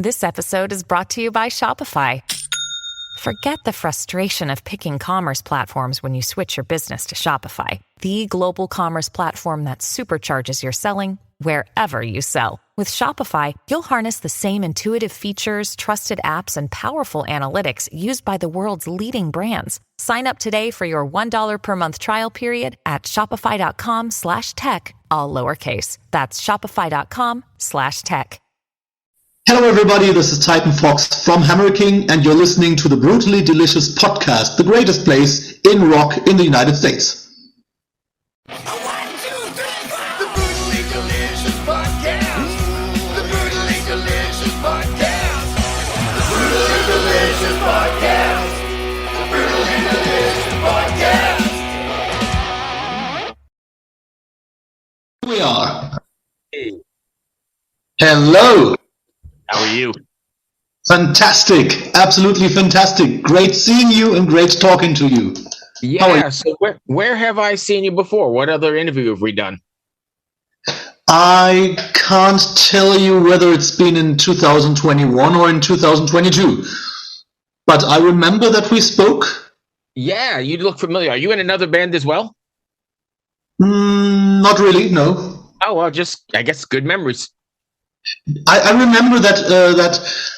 This episode is brought to you by Shopify. Forget the frustration of picking commerce platforms when you switch your business to Shopify, the global commerce platform that supercharges your selling wherever you sell. With Shopify, you'll harness the same intuitive features, trusted apps, and powerful analytics used by the world's leading brands. Sign up today for your $1 per month trial period at shopify.com/tech, all lowercase. That's shopify.com/tech. Hello everybody, this is Titan Fox from Hammer King, and you're listening to the Brutally Delicious podcast, the greatest place in rock in the United States. We are. Hey. Hello. How are you? Fantastic. Absolutely fantastic. Great seeing you and great talking to you. Yeah, so where have I seen you before? What other interview have we done? I can't tell you whether it's been in 2021 or in 2022, but I remember that we spoke. Yeah, you look familiar. Are you in another band as well? Not really, no. Oh, well, I guess good memories. I remember that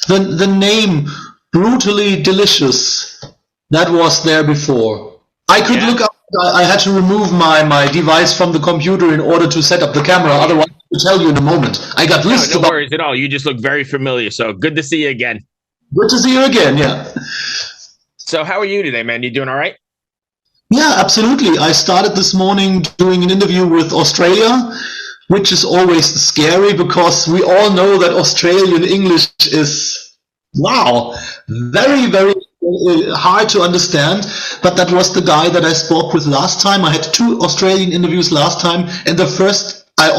the name Brutally Delicious, that was there before. I could look up. I had to remove my device from the computer in order to set up the camera. Otherwise, I'll tell you in a moment. I got lists. No worries at all. You just look very familiar. So good to see you again. Good to see you again. Yeah. So how are you today, man? You doing all right? Yeah, absolutely. I started this morning doing an interview with Australia, which is always scary because we all know that Australian English is, very, very hard to understand. But that was the guy that I spoke with last time. I had 2 Australian interviews last time, and the first, I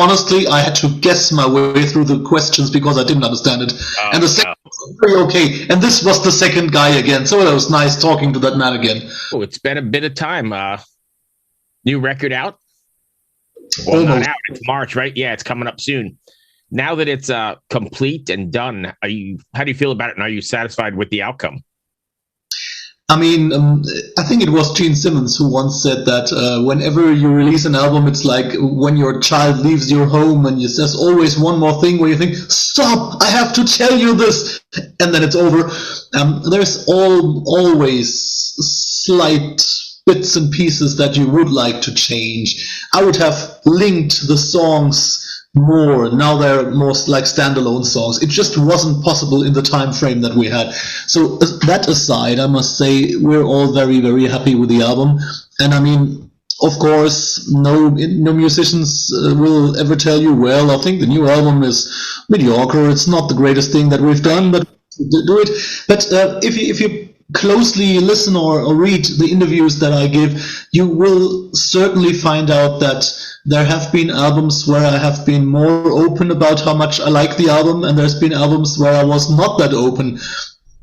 had to guess my way through the questions because I didn't understand it. And the second was very okay. And this was the second guy again. So it was nice talking to that man again. Oh, it's been a bit of time. New record out? Well, not out. It's March, right? Yeah, it's coming up soon. Now that it's complete and done, how do you feel about it? And are you satisfied with the outcome? I mean, I think it was Gene Simmons who once said that whenever you release an album, it's like when your child leaves your home and there's always one more thing where you think, stop, I have to tell you this, and then it's over. There's always slight bits and pieces that you would like to change. I would have linked the songs more. Now they're most like standalone songs. It just wasn't possible in the time frame that we had. So that aside, I must say we're all very, very happy with the album. And I mean, of course, no musicians will ever tell you, well, I think the new album is mediocre. It's not the greatest thing that we've done, but do it. But if you closely listen or read the interviews that I give, you will certainly find out that there have been albums where I have been more open about how much I like the album, and there's been albums where I was not that open.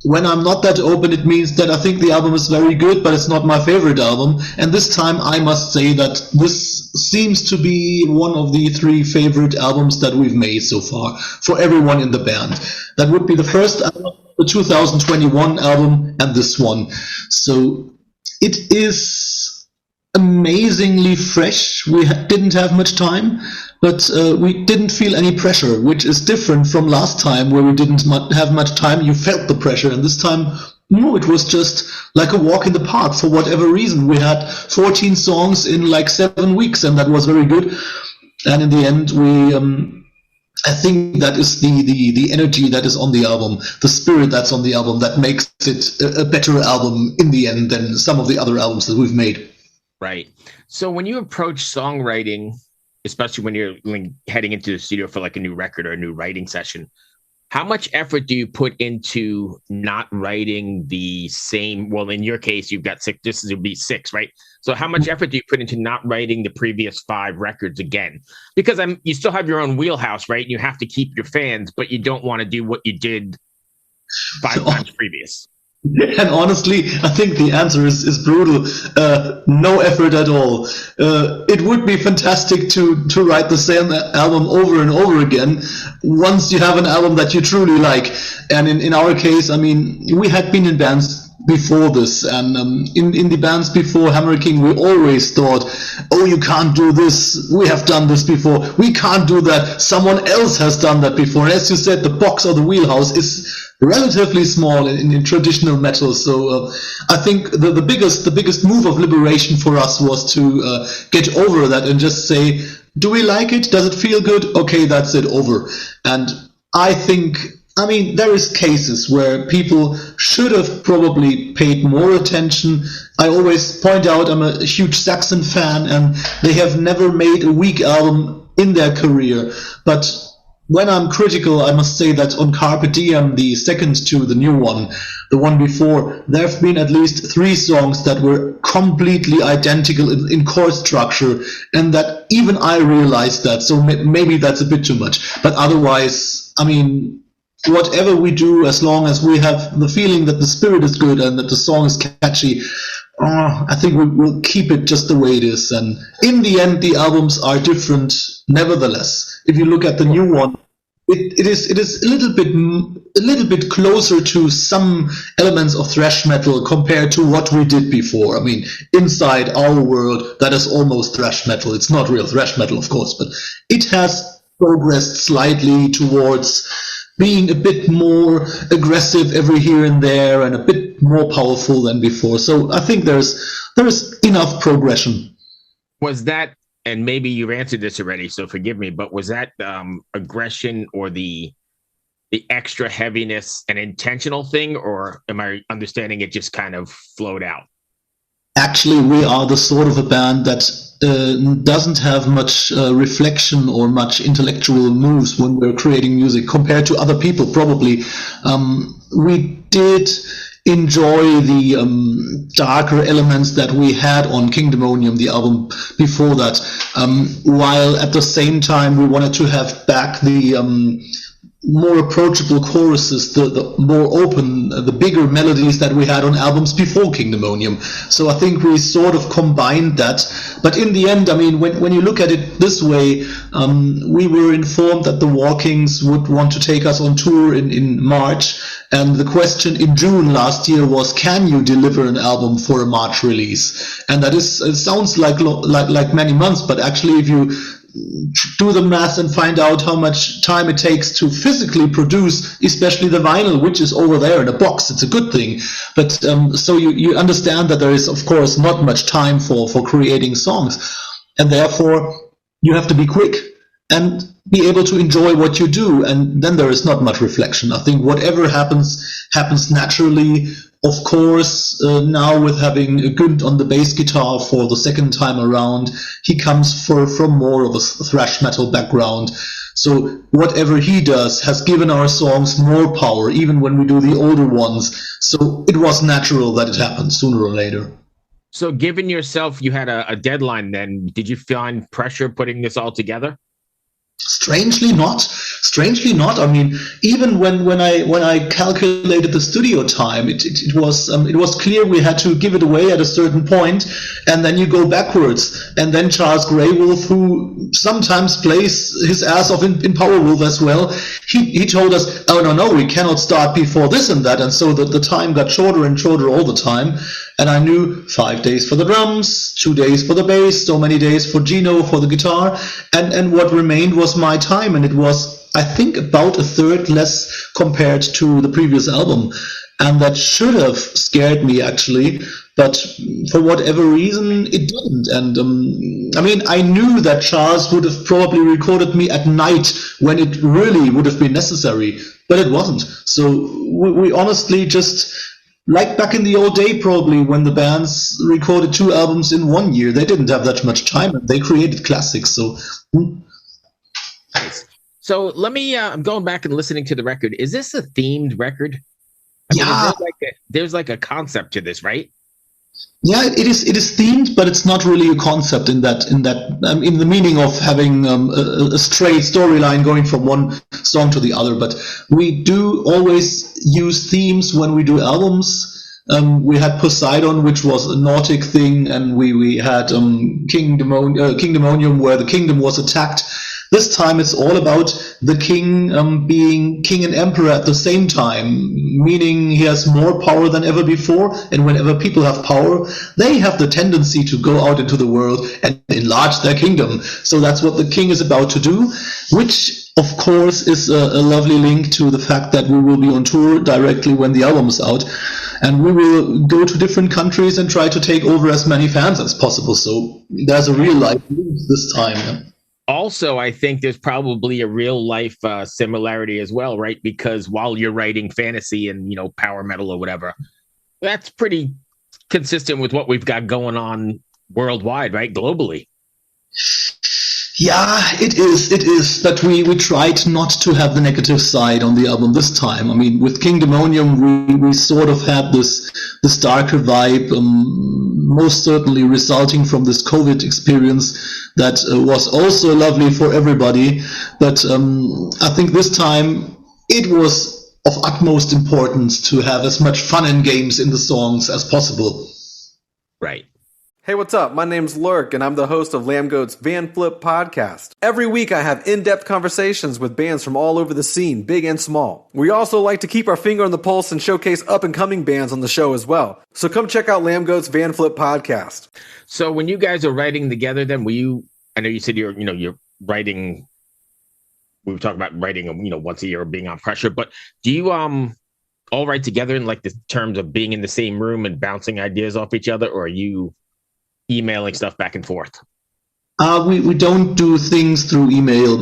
When I'm not that open, it means that I think the album is very good, but it's not my favorite album. And this time I must say that this seems to be one of the 3 favorite albums that we've made so far for everyone in the band. That would be the first album, the 2021 album, and this one. So it is amazingly fresh. We didn't have much time, but we didn't feel any pressure, which is different from last time where we didn't have much time. You felt the pressure, and this time, no, it was just like a walk in the park for whatever reason. We had 14 songs in like 7 weeks, and that was very good. And in the end, I think that is the energy that is on the album, the spirit that's on the album, that makes it a better album in the end than some of the other albums that we've made. Right. So when you approach songwriting, especially when you're heading into the studio for like a new record or a new writing session, how much effort do you put into not writing the same? Well, in your case, you've got 6. This would be 6, right? So how much effort do you put into not writing the previous 5 records again? Because you still have your own wheelhouse, right? You have to keep your fans, but you don't want to do what you did 5 times previous. And honestly, I think the answer is brutal. No effort at all. It would be fantastic to write the same album over and over again once you have an album that you truly like. And in our case, I mean, we had been in bands before this, and in the bands before Hammer King, we always thought, oh, you can't do this, we have done this before, we can't do that, someone else has done that before. And as you said, the box or the wheelhouse is relatively small in traditional metal, so I think the biggest move of liberation for us was to get over that and just say, do we like it, does it feel good, okay, that's it, over. And I mean, there is cases where people should have probably paid more attention. I always point out I'm a huge Saxon fan, and they have never made a weak album in their career. But when I'm critical, I must say that on Carpe Diem, the second to the new one, the one before, there have been at least 3 songs that were completely identical in chord structure, and that even I realized that, so maybe that's a bit too much. But otherwise, I mean, whatever we do, as long as we have the feeling that the spirit is good and that the song is catchy, I think we'll keep it just the way it is. And in the end, the albums are different nevertheless. If you look at the new one, it is a little bit closer to some elements of thrash metal compared to what we did before. I mean, Inside Our World, that is almost thrash metal. It's not real thrash metal, of course, but it has progressed slightly towards being a bit more aggressive every here and there and a bit more powerful than before. So I think there's enough progression. Was that, and maybe you've answered this already, so forgive me, but was that aggression or the extra heaviness an intentional thing, or am I understanding it just kind of flowed out? Actually, we are the sort of a band that doesn't have much reflection or much intellectual moves when we're creating music compared to other people, probably. We did enjoy the darker elements that we had on Kingdomonium, the album before that, while at the same time we wanted to have back the more approachable choruses, the more open, the bigger melodies that we had on albums before Kingdomonium. So I think we sort of combined that. But in the end, I mean, when you look at it this way, we were informed that the Walkings would want to take us on tour in March. And the question in June last year was, can you deliver an album for a March release? And that is, it sounds like many months, but actually if you do the math and find out how much time it takes to physically produce, especially the vinyl, which is over there in a box, it's a good thing. But so you understand that there is, of course, not much time for creating songs, and therefore you have to be quick and be able to enjoy what you do, and then there is not much reflection. I think whatever happens naturally. Of course, now with having Günd on the bass guitar for the second time around, he comes from more of a thrash metal background. So whatever he does has given our songs more power, even when we do the older ones. So it was natural that it happened sooner or later. So given yourself, you had a deadline then, did you find pressure putting this all together? Strangely not. I mean, even when I calculated the studio time, it was clear we had to give it away at a certain point, and then you go backwards. And then Charles Greywolf, who sometimes plays his ass off in Powerwolf as well, he told us, oh no, we cannot start before this and that, and so the time got shorter and shorter all the time. And I knew 5 days for the drums, 2 days for the bass, so many days for Gino for the guitar, and what remained was my time, and it was, I think, about a third less compared to the previous album. And that should have scared me, actually, but for whatever reason, it didn't. And I mean, I knew that Charles would have probably recorded me at night when it really would have been necessary, but it wasn't. So we honestly just, like back in the old day, probably, when the bands recorded 2 albums in 1 year, they didn't have that much time, and they created classics. So. Nice. So let me, I'm going back and listening to the record. Is this a themed record? I mean, there's like a concept to this, right? Yeah, it is themed, but it's not really a concept in the meaning of having a straight storyline going from one song to the other. But we do always use themes when we do albums. We had Poseidon, which was a Nordic thing, and we had Kingdomonium, where the kingdom was attacked. This time it's all about the king being king and emperor at the same time, meaning he has more power than ever before, and whenever people have power, they have the tendency to go out into the world and enlarge their kingdom. So that's what the king is about to do, which of course is a lovely link to the fact that we will be on tour directly when the album is out. And we will go to different countries and try to take over as many fans as possible. So there's a real life this time. Also, I think there's probably a real life similarity as well, right? Because while you're writing fantasy and, power metal or whatever, that's pretty consistent with what we've got going on worldwide, right? Globally. Yeah, it is. But we tried not to have the negative side on the album this time. I mean, with Kingdomonium, we sort of had this darker vibe, most certainly resulting from this COVID experience that was also lovely for everybody. But I think this time it was of utmost importance to have as much fun and games in the songs as possible. Right. Hey, what's up? My name's Lurk, and I'm the host of Lambgoat's Van Flip podcast. Every week, I have in-depth conversations with bands from all over the scene, big and small. We also like to keep our finger on the pulse and showcase up-and-coming bands on the show as well. So come check out Lambgoat's Van Flip podcast. So when you guys are writing together, then I know you said you're writing. We were talking about writing, once a year or being on pressure. But do you all write together in like the terms of being in the same room and bouncing ideas off each other, or are you emailing stuff back and forth? We don't do things through email.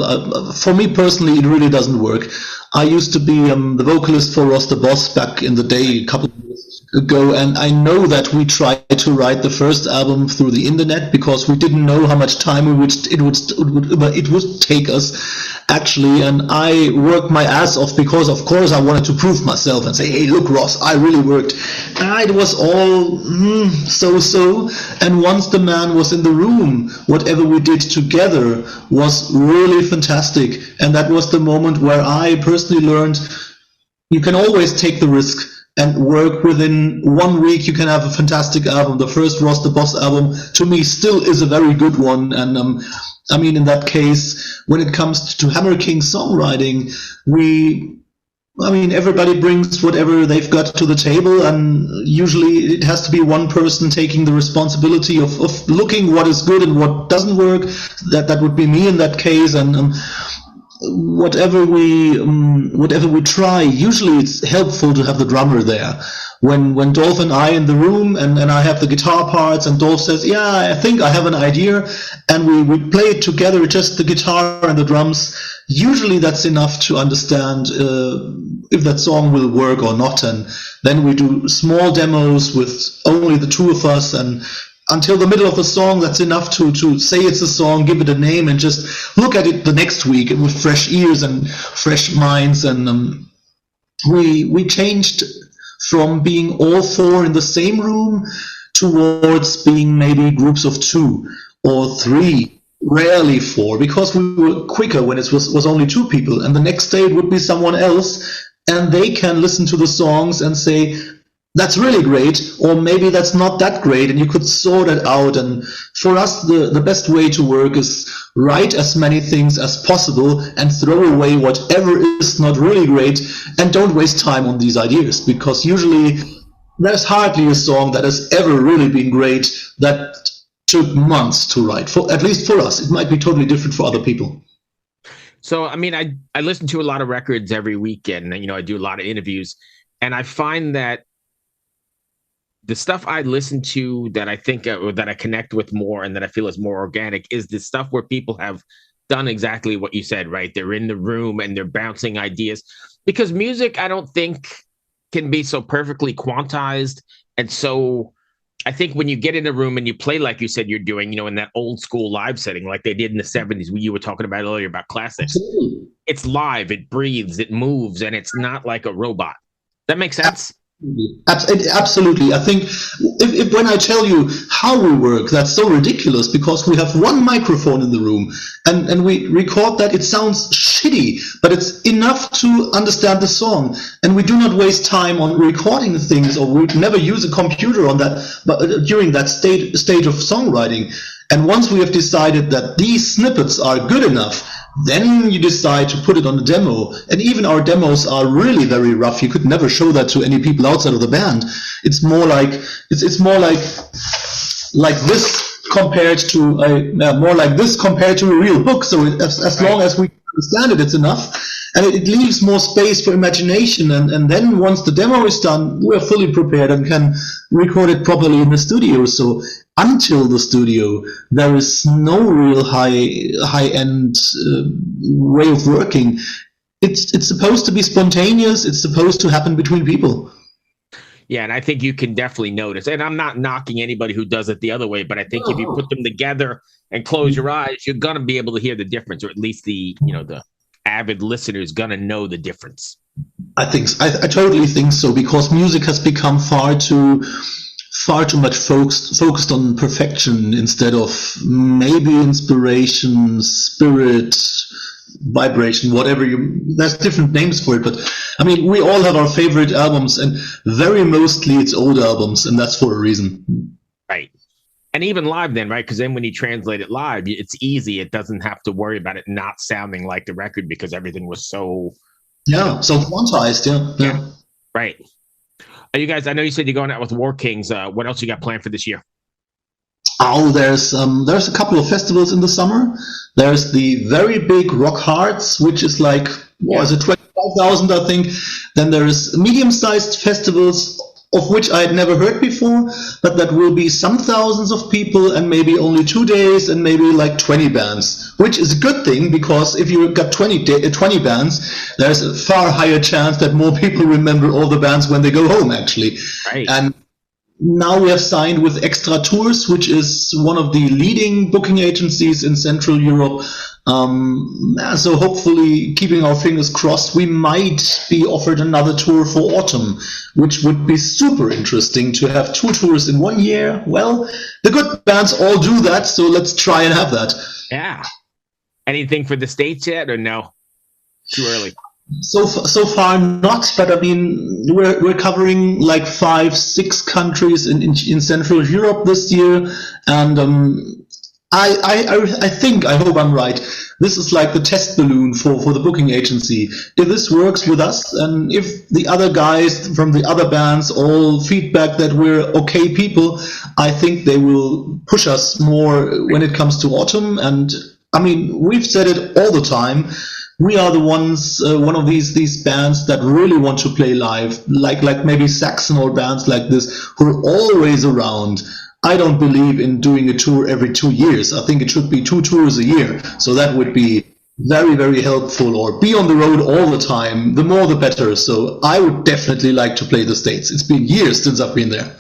For me personally, it really doesn't work. I used to be the vocalist for Ross the Boss back in the day, a couple of years ago, and I know that we tried to write the first album through the internet because we didn't know how much time it would take us actually, and I worked my ass off because of course I wanted to prove myself and say, hey, look, Ross, I really worked. And it was all so, and once the man was in the room, whatever we did together was really fantastic. And that was the moment where I personally learned you can always take the risk and work. Within 1 week you can have a fantastic album. The first Ross the Boss album to me still is a very good one, and I mean, in that case, when it comes to Hammer King songwriting, everybody brings whatever they've got to the table, and usually it has to be one person taking the responsibility of looking what is good and what doesn't work. That would be me in that case, and whatever we try, usually it's helpful to have the drummer there. When Dolph and I in the room and I have the guitar parts and Dolph says, yeah, I think I have an idea, and we play it together, just the guitar and the drums, usually that's enough to understand if that song will work or not. And then we do small demos with only the two of us, and until the middle of the song, that's enough to say it's a song, give it a name, and just look at it the next week with fresh ears and fresh minds. And we changed from being all four in the same room towards being maybe groups of 2 or 3, rarely 4, because we were quicker when it was only 2 people, and the next day it would be someone else, and they can listen to the songs and say, that's really great, or maybe that's not that great, and you could sort it out. And for us, the best way to work is write as many things as possible and throw away whatever is not really great, and don't waste time on these ideas, because usually there's hardly a song that has ever really been great that took months to write, at least for us. It might be totally different for other people. So, I mean, I listen to a lot of records every weekend, and, I do a lot of interviews, and I find that the stuff I listen to that I think or that I connect with more and that I feel is more organic is the stuff where people have done exactly what you said, right? They're in the room and they're bouncing ideas, because music, I don't think, can be so perfectly quantized. And so I think when you get in a room and you play, like you said, you're doing, in that old school live setting, like they did in the 70s, you were talking about earlier about classics. It's live, it breathes, it moves, and it's not like a robot. That makes sense? Absolutely. I think if when I tell you how we work, that's so ridiculous because we have one microphone in the room and we record that. It sounds shitty, but it's enough to understand the song. And we do not waste time on recording things, or we never use a computer on that, but during that stage of songwriting. And once we have decided that these snippets are good enough, then you decide to put it on a demo. And even our demos are really very rough. You could never show that to any people outside of the band. It's more like it's more like this compared to a real book. So as long as we understand it, it's enough. And it leaves more space for imagination. And then once the demo is done, we're fully prepared and can record it properly in the studio. So until the studio, there is no real high-end way of working. It's supposed to be spontaneous. It's supposed to happen between people. Yeah, and I think you can definitely notice. And I'm not knocking anybody who does it the other way, but I think if you put them together and close your eyes, you're gonna be able to hear the difference, or at least the avid listener is gonna know the difference. I totally think so, because music has become far too much focused on perfection instead of maybe inspiration, spirit, vibration, whatever there's different names for it. But I mean, we all have our favorite albums, and very mostly it's old albums, and that's for a reason. Right. And even live then, right? Because then when you translate it live, it's easy. It doesn't have to worry about it not sounding like the record because everything was so... Yeah, so quantized, yeah. Right. You guys, I know you said you're going out with War Kings. What else you got planned for this year? Oh, there's a couple of festivals in the summer. There's the very big Rock Hearts, which is like, is it 25,000, I think. Then there's medium-sized festivals, of which I had never heard before, but that will be some thousands of people and maybe only 2 days and maybe like 20 bands, which is a good thing, because if you got 20 bands, there's a far higher chance that more people remember all the bands when they go home, actually. Right. And now we have signed with Extra Tours, which is one of the leading booking agencies in Central Europe. So hopefully, keeping our fingers crossed, we might be offered another tour for autumn, which would be super interesting to have 2 tours in 1 year. Well, the good bands all do that, so let's try and have that. Yeah. Anything for the States yet, or no? Too early? So far not, but I mean, we're covering like 5-6 countries in Central Europe this year, and I hope I'm right. This is like the test balloon for the booking agency. If this works with us, and if the other guys from the other bands all feedback that we're okay people, I think they will push us more when it comes to autumn. And I mean, we've said it all the time. We are the ones, one of these bands that really want to play live, like maybe Saxon or bands like this, who are always around. I don't believe in doing a tour every 2 years. I think it should be 2 tours a year. So that would be very, very helpful, or be on the road all the time. The more, the better. So I would definitely like to play the States. It's been years since I've been there.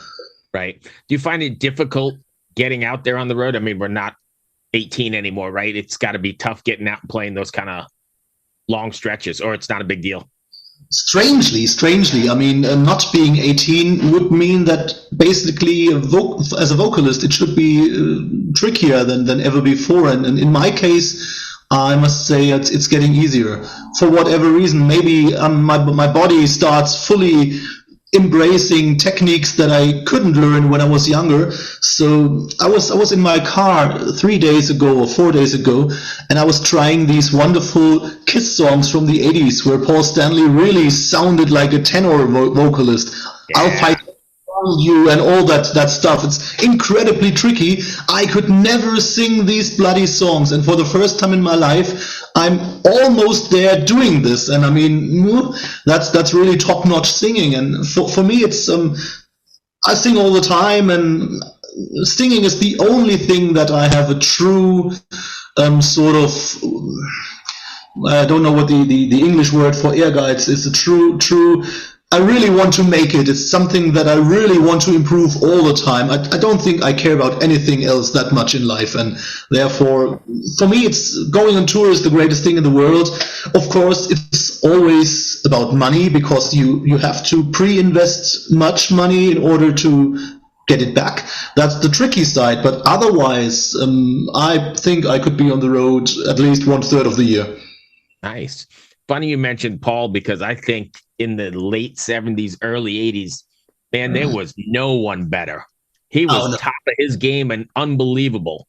Right. Do you find it difficult getting out there on the road? I mean, we're not 18 anymore, right? It's got to be tough getting out and playing those kind of long stretches, or it's not a big deal? Strangely, I mean, not being 18 would mean that basically as a vocalist it should be trickier than ever before, and in my case I must say it's getting easier for whatever reason. Maybe my body starts fully embracing techniques that I couldn't learn when I was younger. So I was in my car 3 days ago or 4 days ago, and I was trying these wonderful Kiss songs from the 80s where Paul Stanley really sounded like a tenor vocalist. Yeah. I'll Fight You and all that stuff. It's incredibly tricky. I could never sing these bloody songs, and for the first time in my life I'm almost there doing this. And I mean, that's really top-notch singing. And for me, it's I sing all the time, and singing is the only thing that I have a true sort of, I don't know what the English word for ehrgeiz is. A true I really want to make it. It's something that I really want to improve all the time. I don't think I care about anything else that much in life, and therefore, for me, it's going on tour is the greatest thing in the world. Of course, it's always about money, because you have to pre-invest much money in order to get it back. That's the tricky side. But otherwise, I think I could be on the road at least 1/3 of the year. Nice. Funny you mentioned Paul, because I think in the late 70s, early 80s, man, there was no one better. He was top of his game and unbelievable.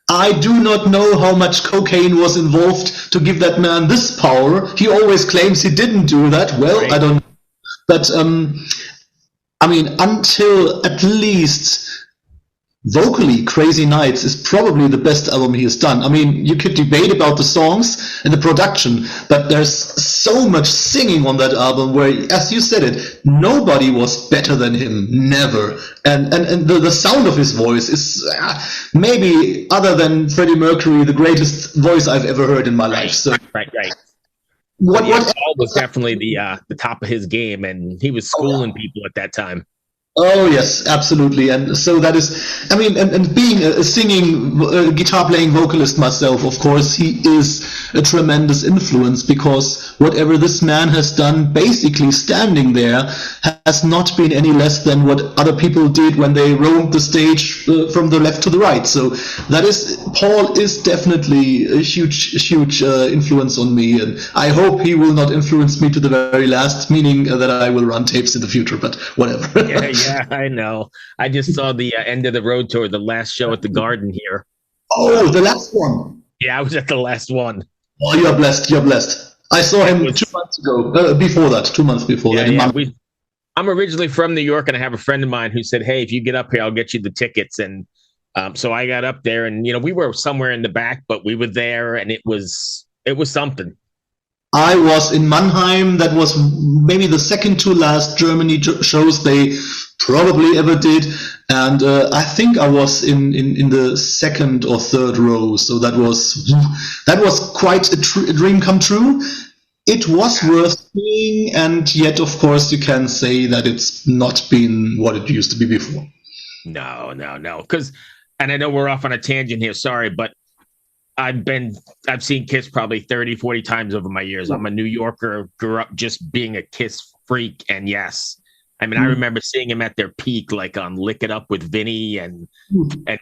I do not know how much cocaine was involved to give that man this power. He always claims he didn't do that. Well, right. I don't know. But, I mean, until at least vocally, Crazy Nights is probably the best album he has done. I mean, you could debate about the songs and the production, but there's so much singing on that album where, as you said it, nobody was better than him, never. And the sound of his voice is maybe, other than Freddie Mercury, the greatest voice I've ever heard in my life. So, right. What Paul was definitely the top of his game, and he was schooling people at that time. Oh, yes, absolutely. And so that is, I mean, and being a singing, guitar-playing vocalist myself, of course, he is a tremendous influence, because whatever this man has done, basically standing there, has not been any less than what other people did when they roamed the stage from the left to the right. So that is, Paul is definitely a huge influence on me, and I hope he will not influence me to the very last, meaning that I will run tapes in the future, but whatever. Yeah, I know. I just saw the end of the road tour, the last show at the Garden here. Oh, the last one. Yeah, I was at the last one. Oh, you're blessed. I saw him 2 months ago. Before that, 2 months before that. Yeah, I'm originally from New York, and I have a friend of mine who said, hey, if you get up here, I'll get you the tickets. And so I got up there, and, we were somewhere in the back, but we were there, and it was something. I was in Mannheim. That was maybe the second to last Germany shows they probably ever did, and I think I was in the second or third row. So that was quite a dream come true. It was worth seeing, and yet, of course, you can say that it's not been what it used to be before. No. And I know we're off on a tangent here. Sorry, but I've seen Kiss probably 30, 40 times over my years. I'm a New Yorker, grew up just being a Kiss freak. And yes, I mean, I remember seeing him at their peak, like on Lick It Up with Vinny and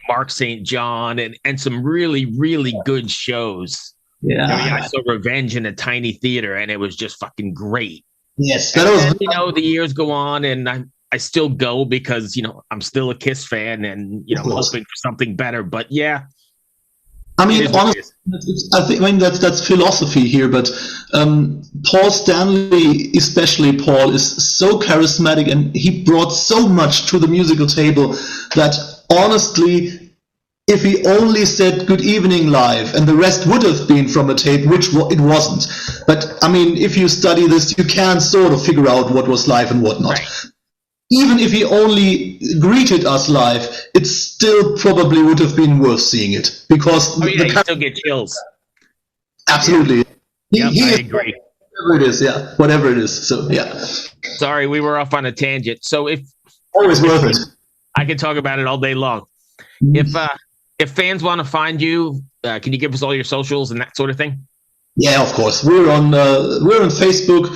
Mark St. John and some really, really good shows. Yeah. I saw Revenge in a tiny theater, and it was just fucking great. Yes. The years go on, and I still go because, I'm still a Kiss fan, and, hoping for something better. But yeah. I mean, honestly, I mean that's philosophy here, but Paul Stanley, especially Paul, is so charismatic, and he brought so much to the musical table that, honestly, if he only said good evening live, and the rest would have been from a tape, which it wasn't. But, I mean, if you study this, you can sort of figure out what was live and what not. Right. Even if he only greeted us live, it still probably would have been worth seeing it, because you still get chills. Absolutely. Yeah. I agree. Whatever it is. So yeah. Sorry, we were off on a tangent. So always worth it. I could talk about it all day long. If fans want to find you, can you give us all your socials and that sort of thing? Yeah, of course. We're on Facebook.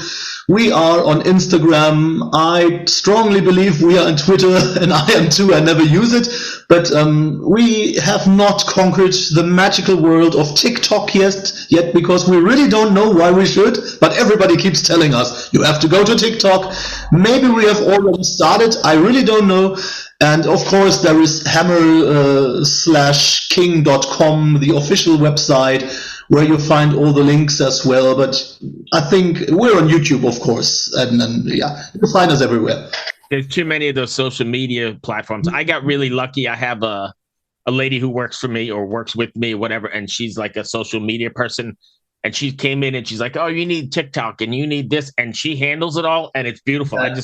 We are on Instagram. I strongly believe we are on Twitter, and I am too. I never use it, but we have not conquered the magical world of TikTok yet, because we really don't know why we should. But everybody keeps telling us you have to go to TikTok. Maybe we have already started. I really don't know. And of course, there is hammer/king.com, the official website, where you find all the links as well. But I think we're on YouTube, of course, and you'll find us everywhere. There's too many of those social media platforms. I got really lucky. I have a lady who works for me or works with me or whatever, and she's like a social media person. And she came in and she's like, oh, you need TikTok and you need this. And she handles it all, and it's beautiful. Yeah.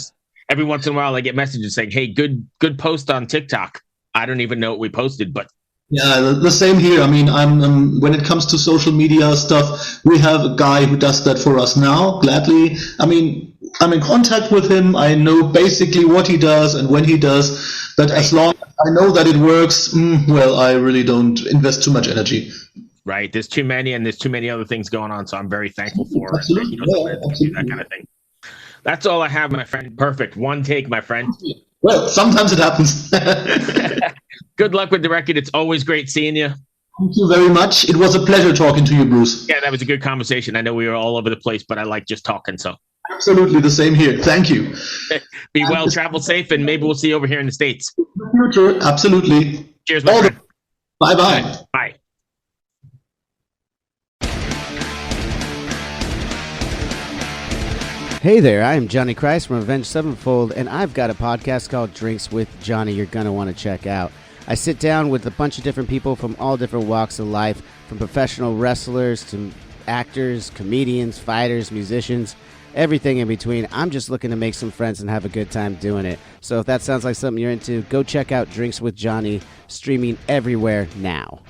Every once in a while I get messages saying, hey, good post on TikTok. I don't even know what we posted, but yeah, the same here. I mean, I'm when it comes to social media stuff, we have a guy who does that for us now, gladly. I mean, I'm in contact with him. I know basically what he does and when he does. But as long as I know that it works, well, I really don't invest too much energy. right? There's too many, and there's too many other things going on. So I'm very thankful for Absolutely. that kind of thing. That's all I have, my friend. Perfect. One take, my friend. Well, sometimes it happens. Good luck with the record. It's always great seeing you. Thank you very much. It was a pleasure talking to you, Bruce. Yeah, that was a good conversation. I know we were all over the place, but I like just talking. So absolutely the same here. Thank you. Be well, travel safe, and maybe we'll see you over here in the States. In the future, absolutely. Cheers, my friend. Bye-bye. Bye. Hey there, I am Johnny Christ from Avenged Sevenfold, and I've got a podcast called Drinks with Johnny you're going to want to check out. I sit down with a bunch of different people from all different walks of life, from professional wrestlers to actors, comedians, fighters, musicians, everything in between. I'm just looking to make some friends and have a good time doing it. So if that sounds like something you're into, go check out Drinks with Johnny, streaming everywhere now.